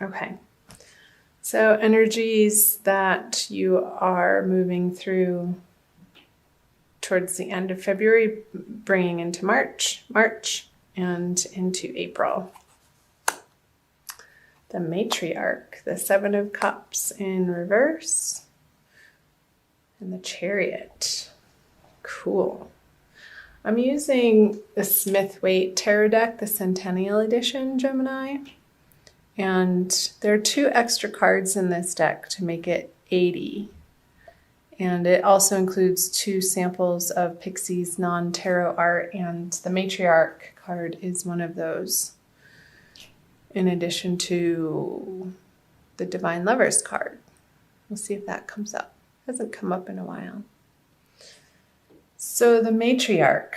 Okay. So energies that you are moving through towards the end of February, bringing into March, and into April. The matriarch, the Seven of Cups in reverse, and the Chariot. Cool. I'm using the Smith-Waite Tarot deck, the Centennial Edition, Gemini. And there are 2 extra cards in this deck to make it 80. And it also includes 2 samples of Pixie's non-tarot art, and the matriarch card is one of those, in addition to the Divine Lovers card. We'll see if that comes up. It hasn't come up in a while. So the matriarch,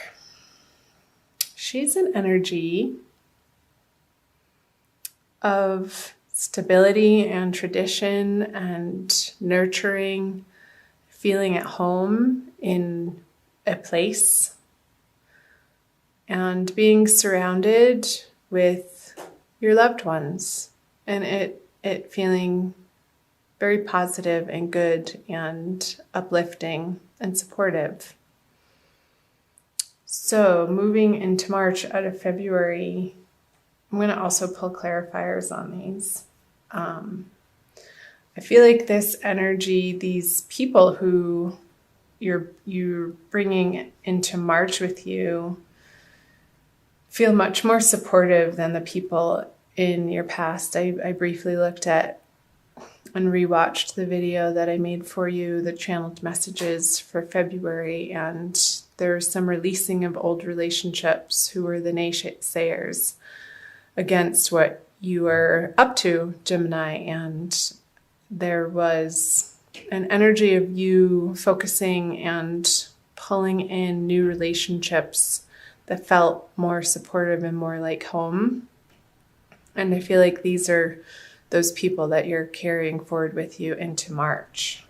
she's an energy of stability and tradition and nurturing, feeling at home in a place, and being surrounded with your loved ones, and it feeling very positive and good and uplifting and supportive. So moving into March out of February, I'm going to also pull clarifiers on these. I feel like this energy, these people who you're bringing into March with you, feel much more supportive than the people in your past. I briefly looked at and rewatched the video that I made for you, the channeled messages for February, and there's some releasing of old relationships who were the naysayers against what you were up to, Gemini, and there was an energy of you focusing and pulling in new relationships that felt more supportive and more like home. And I feel like these are those people that you're carrying forward with you into March.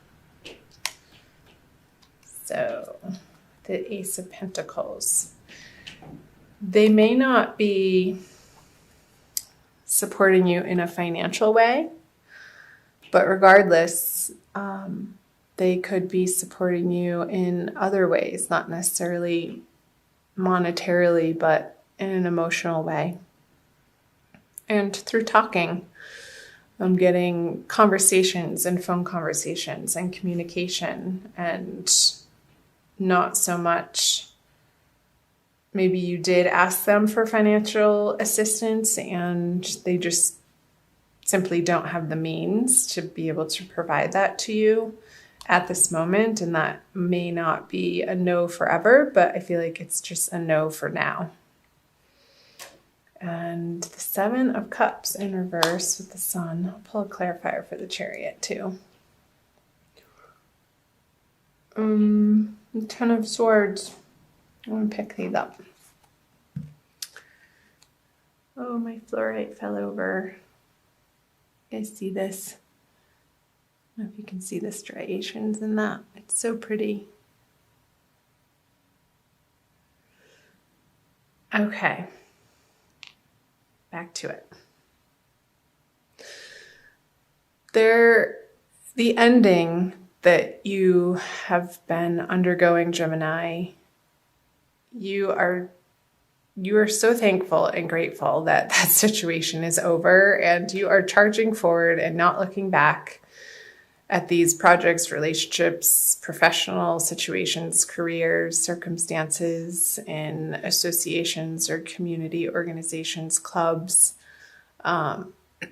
So the Ace of Pentacles. They may not be supporting you in a financial way, but regardless, they could be supporting you in other ways, not necessarily monetarily, but in an emotional way. And through talking, I'm getting conversations and phone conversations and communication, and not so much maybe you did ask them for financial assistance and they just simply don't have the means to be able to provide that to you at this moment. And that may not be a no forever, but I feel like it's just a no for now. And the Seven of Cups in reverse with the Sun. I'll pull a clarifier for the Chariot too. The Ten of Swords. I want to pick these up. Oh, my fluorite fell over. You guys see this? I don't know if you can see the striations in that. It's so pretty. Okay. Back to it. The ending that you have been undergoing, Gemini, you are so thankful and grateful that that situation is over, and you are charging forward and not looking back at these projects, relationships, professional situations, careers, circumstances, in associations or community organizations, clubs.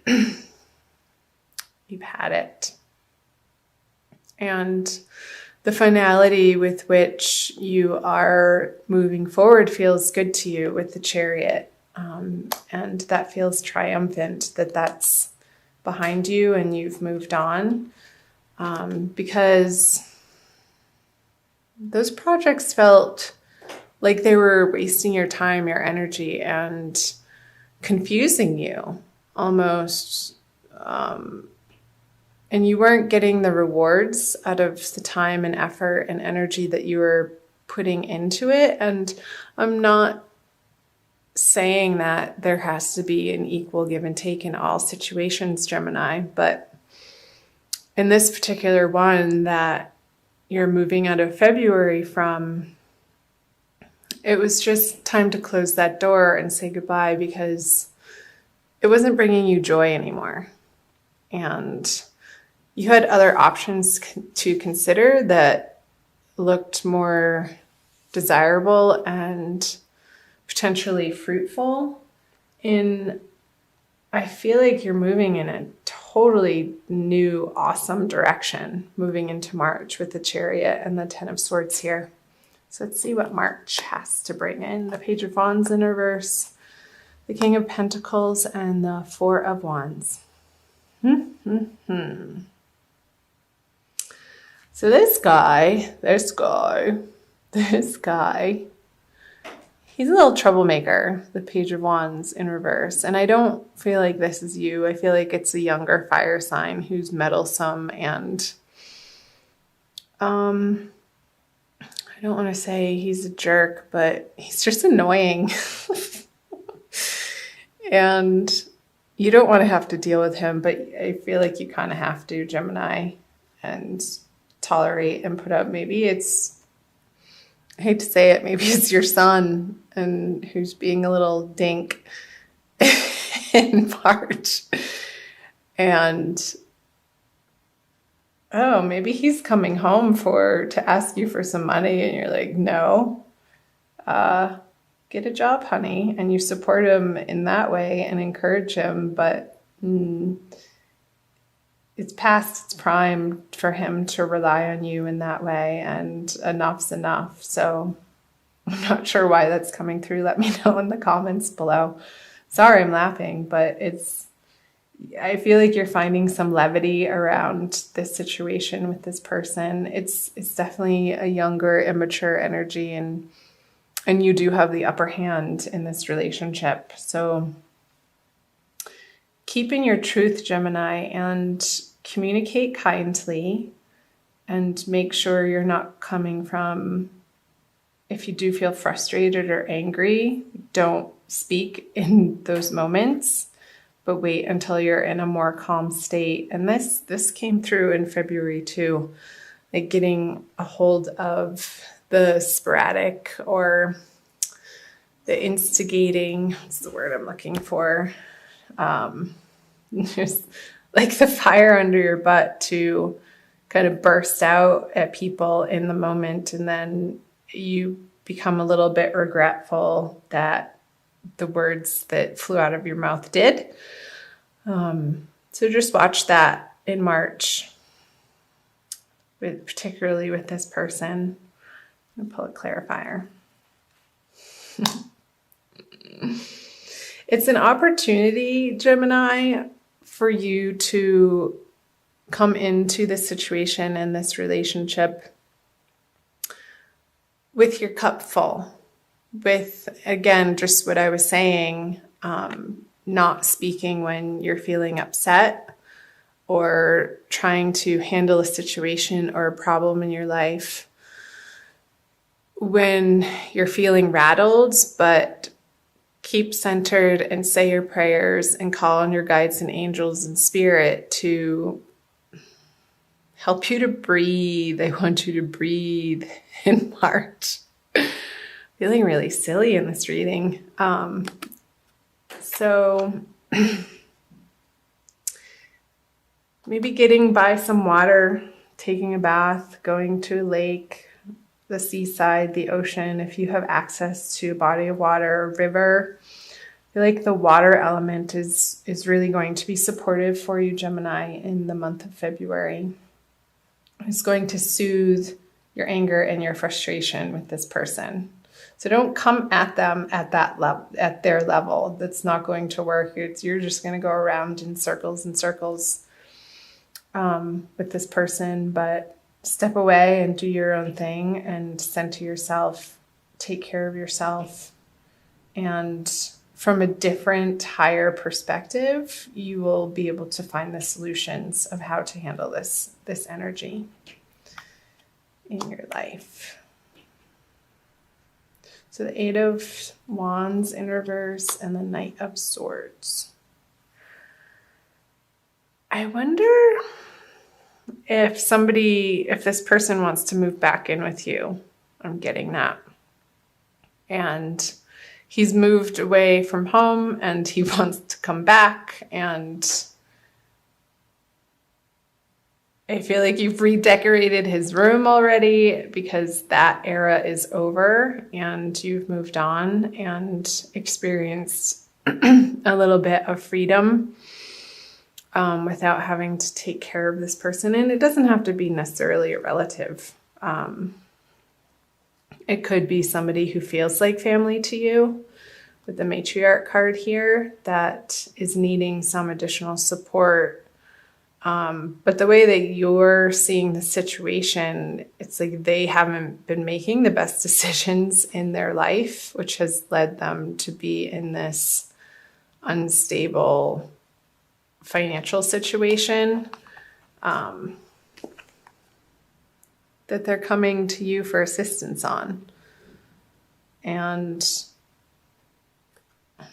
You've had it. And the finality with which you are moving forward feels good to you with the Chariot. And that feels triumphant that that's behind you and you've moved on. Because those projects felt like they were wasting your time, your energy, and confusing you almost. And you weren't getting the rewards out of the time and effort and energy that you were putting into it. And I'm not saying that there has to be an equal give and take in all situations, Gemini, but in this particular one that you're moving out of February from, it was just time to close that door and say goodbye because it wasn't bringing you joy anymore. And you had other options to consider that looked more desirable and potentially fruitful. I feel like you're moving in a totally new, awesome direction, moving into March with the Chariot and the Ten of Swords here. So let's see what March has to bring in. The Page of Wands in reverse, the King of Pentacles, and the Four of Wands. So this guy, he's a little troublemaker, the Page of Wands in reverse. And I don't feel like this is you. I feel like it's a younger fire sign who's meddlesome and I don't want to say he's a jerk, but he's just annoying. And you don't want to have to deal with him, but I feel like you kind of have to, Gemini, and tolerate and put up. Maybe it's, I hate to say it, maybe it's your son and who's being a little dink in March. And oh, maybe he's coming home to ask you for some money and you're like, no, get a job, honey. And you support him in that way and encourage him, but it's past its prime for him to rely on you in that way, and enough's enough. So I'm not sure why that's coming through. Let me know in the comments below. Sorry, I'm laughing, but I feel like you're finding some levity around this situation with this person. It's definitely a younger, immature energy, and you do have the upper hand in this relationship. So keep in your truth, Gemini, and communicate kindly, and make sure you're not coming from, if you do feel frustrated or angry, don't speak in those moments, but wait until you're in a more calm state. And this came through in February too, like getting a hold of the sporadic or the instigating, what's the word I'm looking for? Just like the fire under your butt to kind of burst out at people in the moment. And then you become a little bit regretful that the words that flew out of your mouth did. So just watch that in March, particularly with this person. I'm going to pull a clarifier. It's an opportunity, Gemini, for you to come into this situation and this relationship with your cup full. With, again, just what I was saying, not speaking when you're feeling upset or trying to handle a situation or a problem in your life when you're feeling rattled, but keep centered and say your prayers and call on your guides and angels and spirit to help you to breathe. I want you to breathe in March. Feeling really silly in this reading. So maybe getting by some water, taking a bath, going to a lake, the seaside, the ocean, if you have access to a body of water, a river. I feel like the water element is really going to be supportive for you, Gemini, in the month of February. It's going to soothe your anger and your frustration with this person. So don't come at them at that level, at their level. That's not going to work. You're just going to go around in circles and circles with this person, but step away and do your own thing and center yourself, take care of yourself. And from a different, higher perspective, you will be able to find the solutions of how to handle this energy in your life. So the Eight of Wands in reverse and the Knight of Swords. I wonder if this person wants to move back in with you. I'm getting that. And he's moved away from home and he wants to come back, and I feel like you've redecorated his room already because that era is over and you've moved on and experienced a little bit of freedom without having to take care of this person. And it doesn't have to be necessarily a relative. It could be somebody who feels like family to you with the matriarch card here that is needing some additional support. But the way that you're seeing the situation, it's like they haven't been making the best decisions in their life, which has led them to be in this unstable financial situation, that they're coming to you for assistance on. And I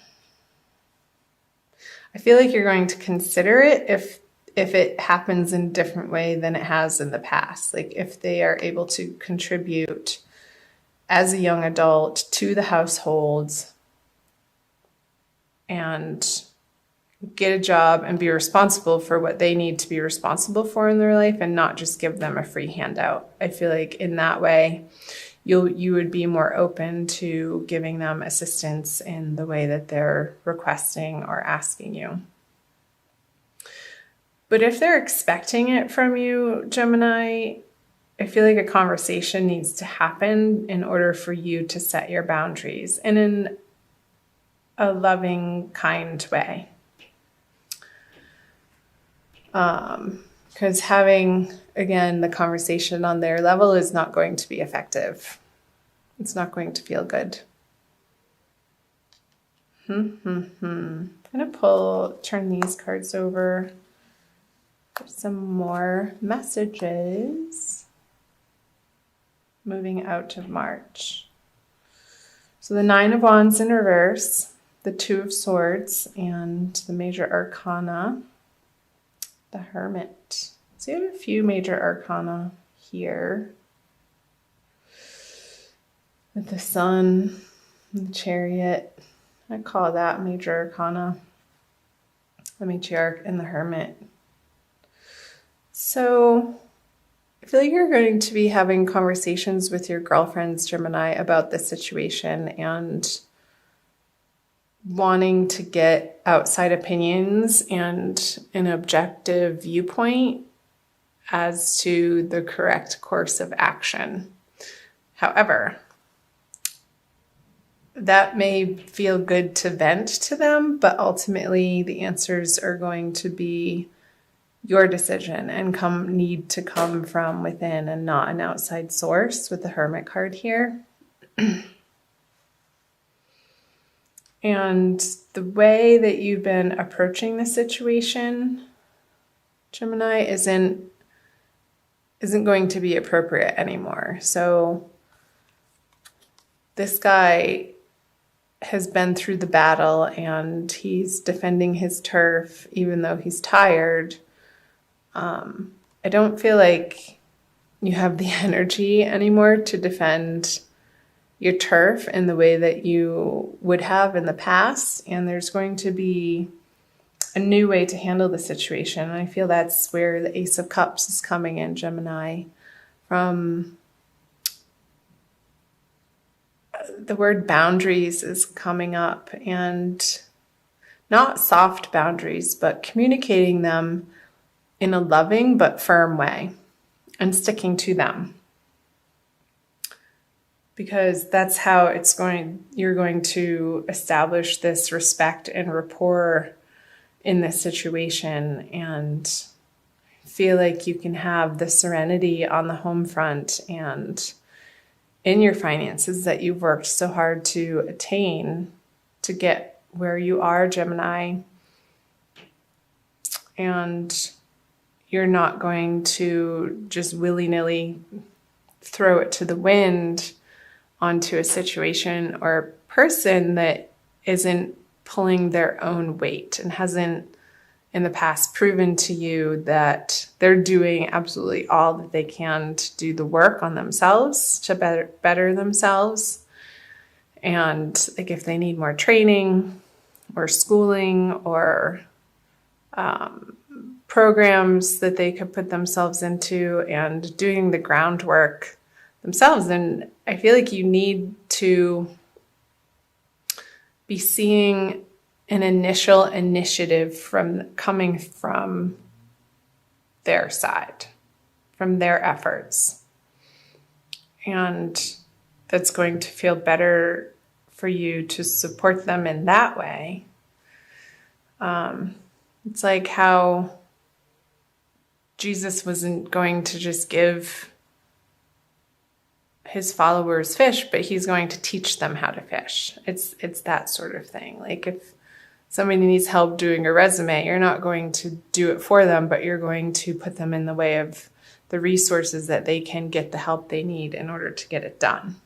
feel like you're going to consider it if it happens in a different way than it has in the past. Like if they are able to contribute as a young adult to the household and get a job and be responsible for what they need to be responsible for in their life and not just give them a free handout. I feel like in that way, you would be more open to giving them assistance in the way that they're requesting or asking you. But if they're expecting it from you, Gemini, I feel like a conversation needs to happen in order for you to set your boundaries and in a loving, kind way. Because having, again, the conversation on their level is not going to be effective. It's not going to feel good. I'm going to turn these cards over for some more messages moving out of March. So the Nine of Wands in reverse, the Two of Swords, and the Major Arcana, the Hermit. So you have a few Major Arcana here with the Sun, and the Chariot. I call that Major Arcana, the Matriarch, and the Hermit. So I feel like you're going to be having conversations with your girlfriends, Gemini, about this situation and wanting to get outside opinions and an objective viewpoint as to the correct course of action. However, that may feel good to vent to them, but ultimately the answers are going to be your decision and need to come from within and not an outside source with the Hermit card here. And the way that you've been approaching the situation, Gemini, isn't going to be appropriate anymore. So this guy has been through the battle and he's defending his turf even though he's tired. I don't feel like you have the energy anymore to defend your turf in the way that you would have in the past. And there's going to be a new way to handle the situation. And I feel that's where the Ace of Cups is coming in, Gemini, from the word boundaries is coming up, and not soft boundaries, but communicating them in a loving but firm way and sticking to them. Because that's how you're going to establish this respect and rapport in this situation and feel like you can have the serenity on the home front and in your finances that you've worked so hard to attain to get where you are, Gemini. And you're not going to just willy-nilly throw it to the wind onto a situation or person that isn't pulling their own weight and hasn't in the past proven to you that they're doing absolutely all that they can to do the work on themselves, to better themselves. And like if they need more training or schooling or programs that they could put themselves into and doing the groundwork themselves, then I feel like you need to be seeing an initial initiative coming from their side, from their efforts. And that's going to feel better for you to support them in that way. It's like how Jesus wasn't going to just give his followers fish, but he's going to teach them how to fish. It's that sort of thing. Like if somebody needs help doing a resume, you're not going to do it for them, but you're going to put them in the way of the resources that they can get the help they need in order to get it done.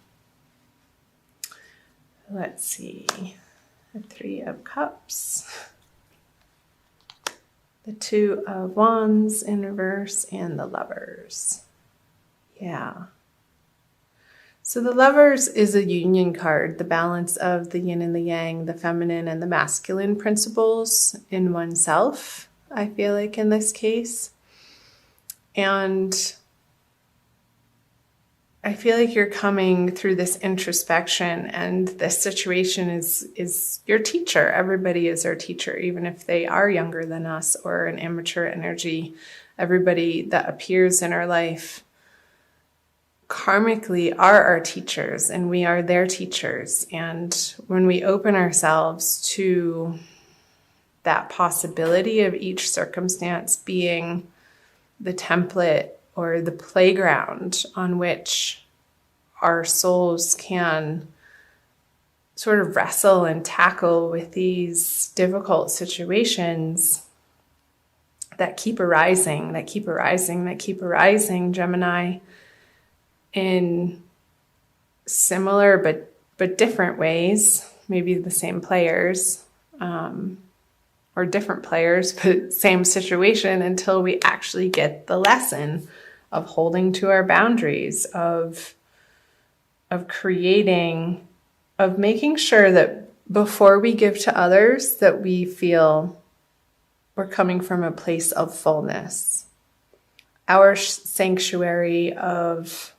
Let's see. The 3 of Cups. The 2 of Wands in reverse and the Lovers. Yeah. So the Lovers is a union card, the balance of the yin and the yang, the feminine and the masculine principles in oneself, I feel like in this case. And I feel like you're coming through this introspection, and this situation is your teacher. Everybody is our teacher, even if they are younger than us or an immature energy. Everybody that appears in our life karmically are our teachers, and we are their teachers. And when we open ourselves to that possibility of each circumstance being the template or the playground on which our souls can sort of wrestle and tackle with these difficult situations that keep arising, Gemini, in similar but different ways, maybe the same players, or different players, but same situation, until we actually get the lesson of holding to our boundaries, of creating, of making sure that before we give to others, that we feel we're coming from a place of fullness. Your sanctuary of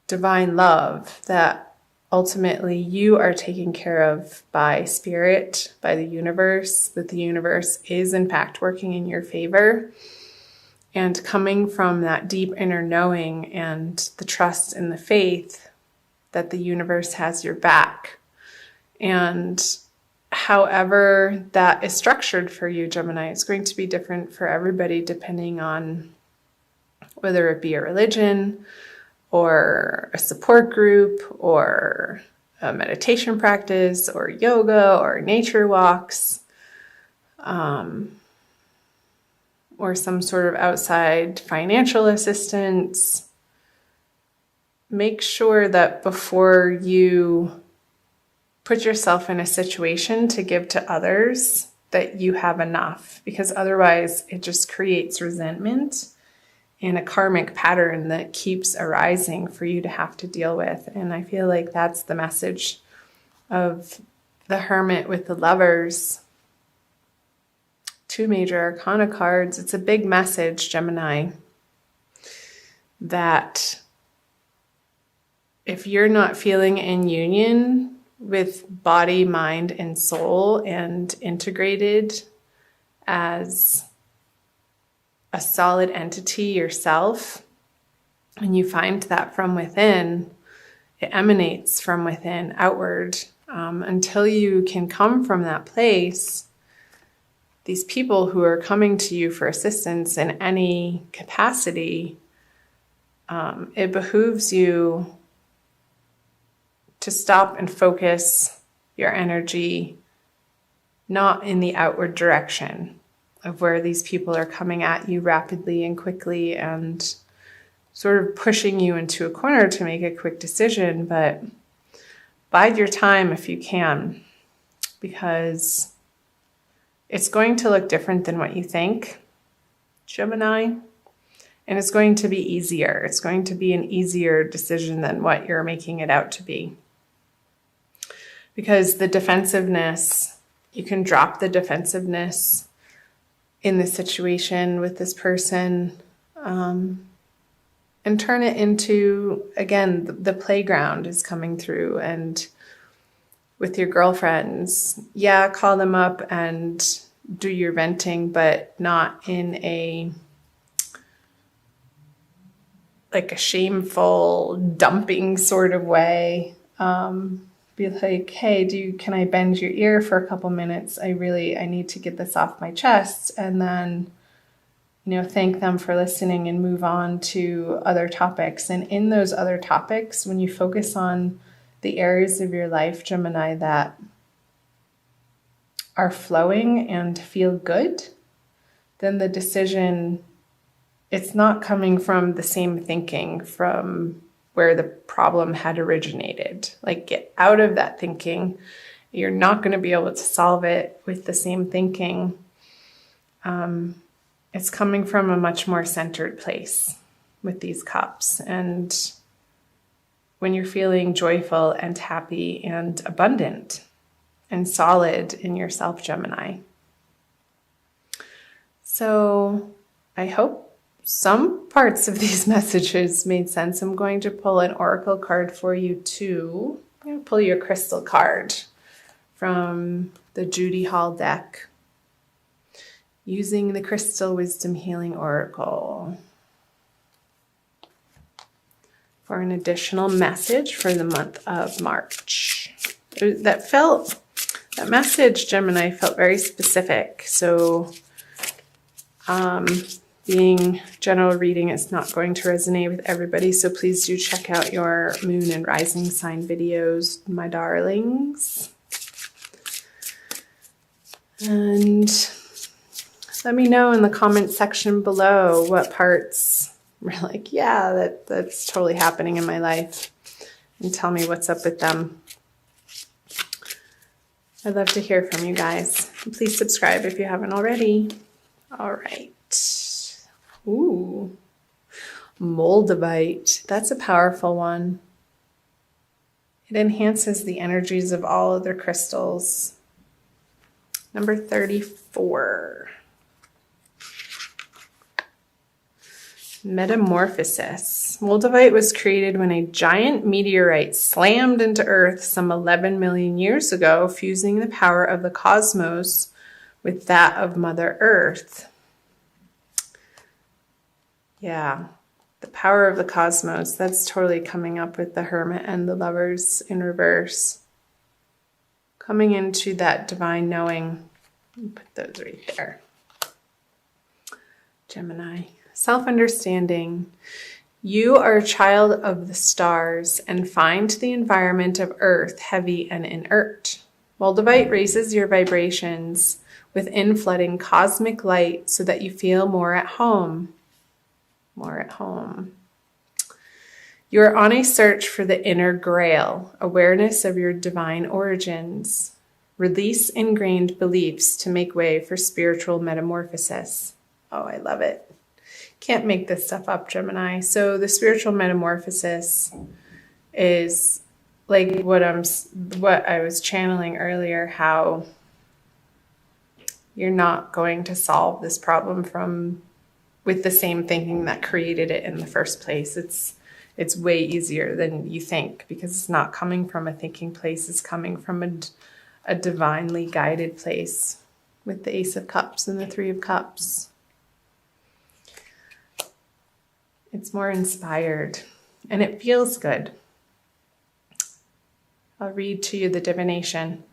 divine love that ultimately you are taken care of by spirit, by the universe, that the universe is in fact working in your favor. And coming from that deep inner knowing and the trust and the faith that the universe has your back. And however that is structured for you, Gemini, it's going to be different for everybody depending on whether it be a religion or a support group or a meditation practice or yoga or nature walks, or some sort of outside financial assistance. Make sure that before you put yourself in a situation to give to others, that you have enough, because otherwise it just creates resentment and a karmic pattern that keeps arising for you to have to deal with. And I feel like that's the message of the Hermit with the Lovers. 2 major arcana cards. It's a big message, Gemini, that if you're not feeling in union with body, mind, and soul and integrated as a solid entity yourself, and you find that from within, it emanates from within outward. Until you can come from that place, these people who are coming to you for assistance in any capacity, it behooves you to stop and focus your energy not in the outward direction of where these people are coming at you rapidly and quickly and sort of pushing you into a corner to make a quick decision, but bide your time if you can, because it's going to look different than what you think, Gemini, and it's going to be easier. It's going to be an easier decision than what you're making it out to be. Because the defensiveness, you can drop the defensiveness in the situation with this person, and turn it into, again, the playground is coming through. And with your girlfriends, yeah, call them up and do your venting, but not in a shameful dumping sort of way. Be like, hey, can I bend your ear for a couple minutes? I need to get this off my chest. And then, thank them for listening and move on to other topics. And in those other topics, when you focus on the areas of your life, Gemini, that are flowing and feel good, then the decision, it's not coming from the same thinking from where the problem had originated. Like, get out of that thinking. You're not going to be able to solve it with the same thinking. It's coming from a much more centered place with these cups. And when you're feeling joyful and happy and abundant and solid in yourself, Gemini. So I hope some parts of these messages made sense. I'm going to pull an oracle card for you too. I'm going to pull you a crystal card from the Judy Hall deck using the Crystal Wisdom Healing Oracle for an additional message for the month of March. That message, Gemini, felt very specific. So being general reading, it's not going to resonate with everybody. So please do check out your moon and rising sign videos, my darlings. And let me know in the comment section below what parts were like, yeah, that's totally happening in my life. And tell me what's up with them. I'd love to hear from you guys. Please subscribe if you haven't already. All right. Ooh, Moldavite. That's a powerful one. It enhances the energies of all other crystals. Number 34. Metamorphosis. Moldavite was created when a giant meteorite slammed into Earth some 11 million years ago, fusing the power of the cosmos with that of Mother Earth. Yeah, the power of the cosmos. That's totally coming up with the Hermit and the Lovers in reverse. Coming into that divine knowing. Put those right there. Gemini. Self-understanding. You are a child of the stars and find the environment of Earth heavy and inert. Moldavite raises your vibrations with inflooding cosmic light so that you feel more at home. More at home. You are on a search for the inner grail, awareness of your divine origins. Release ingrained beliefs to make way for spiritual metamorphosis. Oh, I love it. Can't make this stuff up, Gemini. So the spiritual metamorphosis is like what I was channeling earlier, how you're not going to solve this problem with the same thinking that created it in the first place. It's way easier than you think because it's not coming from a thinking place. It's coming from a divinely guided place with the Ace of Cups and the Three of Cups. It's more inspired and it feels good. I'll read to you the divination.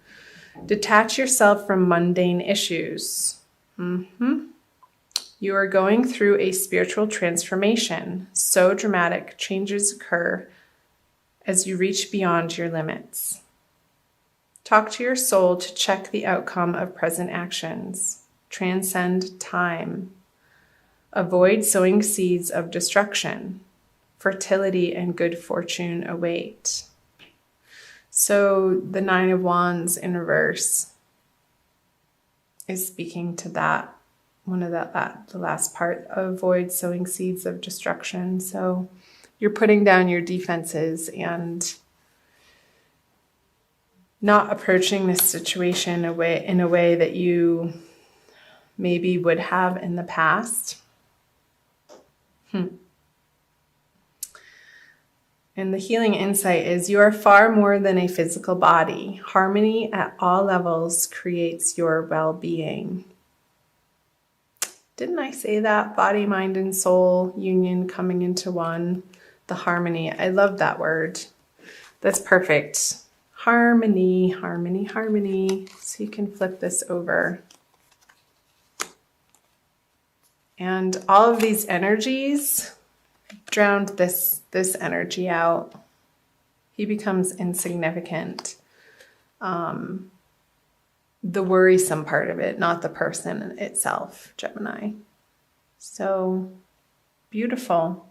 Detach yourself from mundane issues. You are going through a spiritual transformation. So dramatic, changes occur as you reach beyond your limits. Talk to your soul to check the outcome of present actions. Transcend time. Avoid sowing seeds of destruction. fertility and good fortune await. So the Nine of Wands in reverse is speaking to that, the last part, avoid sowing seeds of destruction. So you're putting down your defenses and not approaching this situation in a way that you maybe would have in the past. And the healing insight is you are far more than a physical body. Harmony at all levels creates your well-being. Didn't I say that? Body, mind, and soul union coming into one. The harmony. I love that word. That's perfect. Harmony, harmony, harmony. So you can flip this over. And all of these energies drowned this energy out. He becomes insignificant. The worrisome part of it, not the person itself, Gemini. So beautiful.